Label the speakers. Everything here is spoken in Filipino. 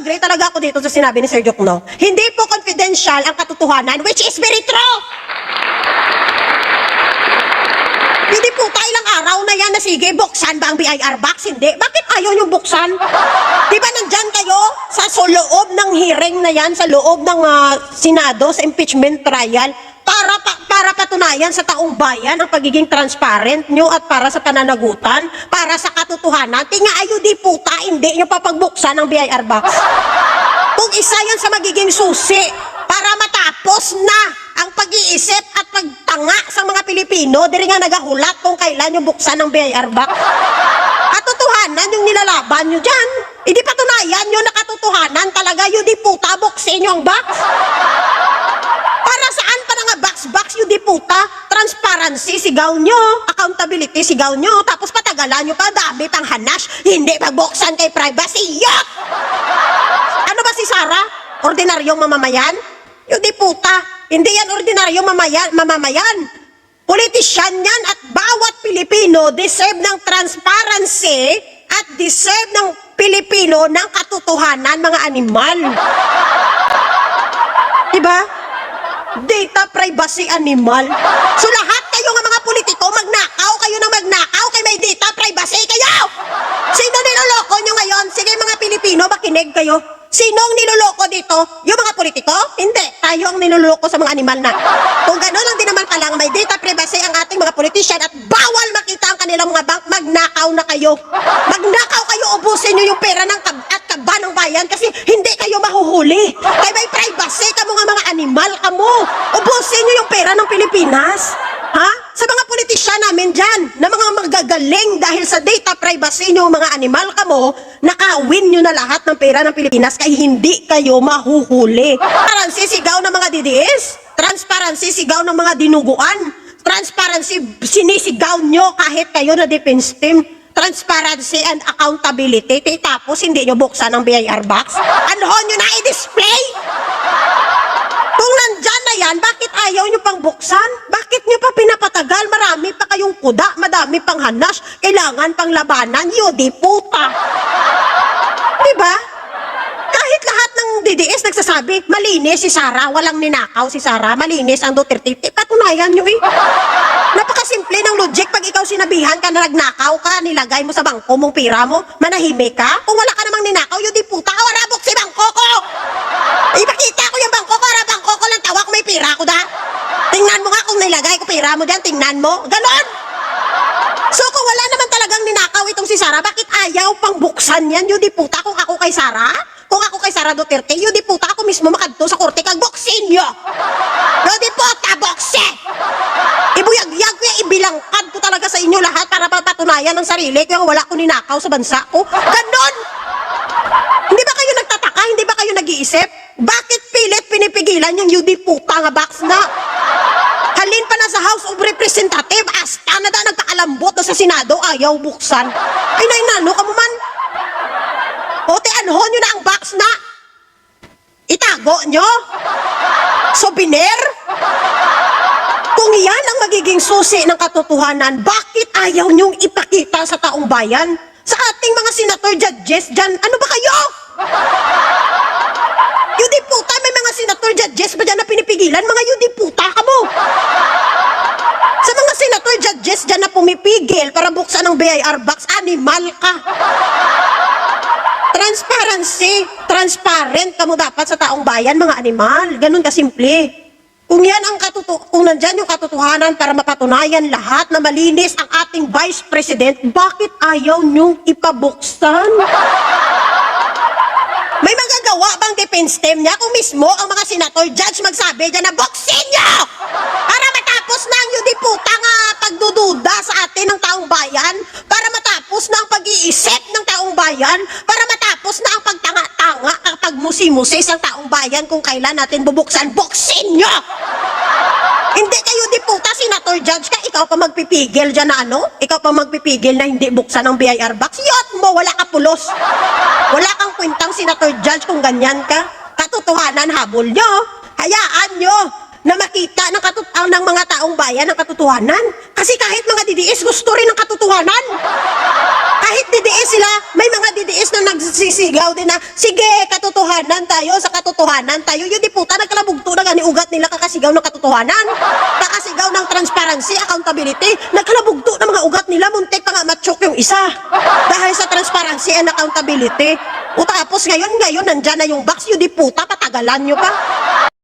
Speaker 1: agree talaga ako dito sa sinabi ni Sir Jokno. Hindi po confidential ang katotohanan, which is very true. Hindi po tayo ilang araw na yan na sige, buksan ba ang BIR box? Hindi. Bakit ayaw nyo buksan? Di ba nandyan kayo sa loob ng hearing na yan, sa loob ng Senado, sa impeachment trial, para patunayan sa taong bayan ang pagiging transparent nyo at para sa pananagutan, para sa katotohanan. Tinga ayo di puta, hindi nyo papagbuksan ang BIR box. Kung isa yan sa magiging susi para matapos na ang pag-iisip at pagtanga sa mga Pilipino, diri nga nagahulat kung kailan nyo buksan ang BIR box. Katotohanan yung nilalaban nyo dyan. Hindi patunayan nyo na katotohanan talaga yun di puta, buksin nyo ang box. Para saan pa na nga box yun di puta? Transparency, sigaw nyo. Accountability, sigaw nyo. Tapos patagalan nyo pa, dami pang hanash. Hindi pagbuksan kay privacy. Yuck! Ano ba si Sarah? Ordinaryong mamamayan? Yun di puta. Hindi yan ordinaryong mamamayan. Politisyan yan at bawat Pilipino deserve ng transparency at deserve ng Pilipino ng katotohanan, mga animal. Diba? Data privacy animal. So lahat kayo nga mga politiko, magnakaw kayo ng magnakaw kay may data privacy kayo. Sino niloloko nyo ngayon? Sige mga Pilipino, makinig kayo. Sinong niloloko dito? Yung mga politiko? Hindi. Tayo ang niloloko sa mga animal na. Kung gano'n lang din naman palang may data privacy ang ating mga politician at bawal makita ang kanilang mga bank, magnakaw na kayo. Magnakaw kayo, ubusin nyo yung pera ng at kaba ng bayan kasi hindi kayo mahuhuli. Kaya may privacy ka mga animal ka mo. Ubusin nyo yung pera ng Pilipinas. Ha? Sa mga politisyan namin dyan, na mga magagaling dahil sa data privacy nyo, mga animal ka mo, nakawin nyo na lahat ng pera ng Pilipinas kaya hindi kayo mahuhuli. Transparency, sigaw ng mga DDS. Transparency, sigaw ng mga dinuguan. Transparency, sinisigaw nyo kahit kayo na defense team. Transparency and accountability. Tapos hindi nyo buksan ang BIR box. Anhon nyo na i-display? Kung nandyan na yan, bakit ayaw nyo pang buksan? Bakit nyo pa pinapatagal? Marami pa kayong kuda, madami pang hanash, kailangan pang labanan, yodi puta. Diba? Kahit lahat ng DDS nagsasabi, malinis si Sara, walang ninakaw si Sara, malinis ang Duterte. Patunayan nyo eh. Napakasimple ng logic. Pag ikaw sinabihan ka na nagnakaw ka, nilagay mo sa bangko mong pira mo, manahimik ka. Kung wala ka namang ninakaw, yun di puta, warabok si bangko ko. Ipakita ko yung bangko ko, bangko ko lang tawa kung may pira ko da. Tingnan mo nga kung nilagay ko pira mo dyan, tingnan mo. Ganon. So kung wala naman talagang ninakaw itong si Sara, bakit ayaw pang buksan yan? Yun di puta, kung ako kay Sara, kung ako kay Sara Duterte, yun di puta, ako mismo makadto sa korte kag buksin nyo. Yun di puta, bukse. Ibuyag-yag ko yung ibilangkad ko talaga sa inyo lahat para papatunayan ng sarili kung wala ko ninakaw sa bansa ko. Ganon! Hindi ba kayo nagtataka? Hindi ba kayo nag-iisip? Bakit pilit pinipigilan yung yudi puta nga box na? Halin pa na sa House of Representatives, asta na da nagkakalambot na sa Senado, ayaw buksan. Ay nainano ka mo man? O anhon nyo na ang box na? Itago nyo? Souvenir? Kung yan ang magiging susi ng katotohanan, bakit ayaw nyong ipakita sa taong bayan? Sa ating mga senator judges dyan, ano ba kayo? Yudi puta, may mga senator judges ba dyan na pinipigilan? Mga yudi puta ka mo. Sa mga senator judges dyan na pumipigil para buksan ang BIR box, animal ka. Transparency, transparent ka mo dapat sa taong bayan, mga animal. Ganun kasimple. Kung yan ang kung nandyan yung katotohanan para mapatunayan lahat na malinis ang ating Vice President, bakit ayaw niyong ipabuksan? May magagawa bang defense team niya kung mismo ang mga senator judge magsabi dyan na buksin niyo! Para matapos na ang yun di puta nga pagdududa sa atin ng taong bayan, para matapos na ang pag-iisip ng taong bayan, para matapos na ang pagtanga-tanga, ang pagmusi-musi sa taong bayan kung kailan natin bubuksan, buksin nyo! Hindi kayo di puta, senator judge ka, ikaw pa magpipigil dyan na ano? Ikaw pa magpipigil na hindi buksan ang BIR box? Yot mo, wala ka pulos. Wala kang kwentang senator judge kung ganyan ka. Katotohanan, habol nyo. Hayaan nyo na makita ng mga taong bayan ang katotohanan. Kasi kahit mga DDS gusto rin ng katotohanan. Kahit DDS sila, may mga DDS na nagsisigaw din na, sige, katotohanan tayo, sa katotohanan tayo. Yung di puta, nagkalabugto na gani ugat nila kakasigaw ng katotohanan. Kakasigaw ng transparency, accountability. Nagkalabugto na mga ugat nila, muntik pa nga matsyok yung isa. Dahil sa transparency and accountability. O tapos ngayon, nandyan na yung box, yung di puta, patagalan nyo pa.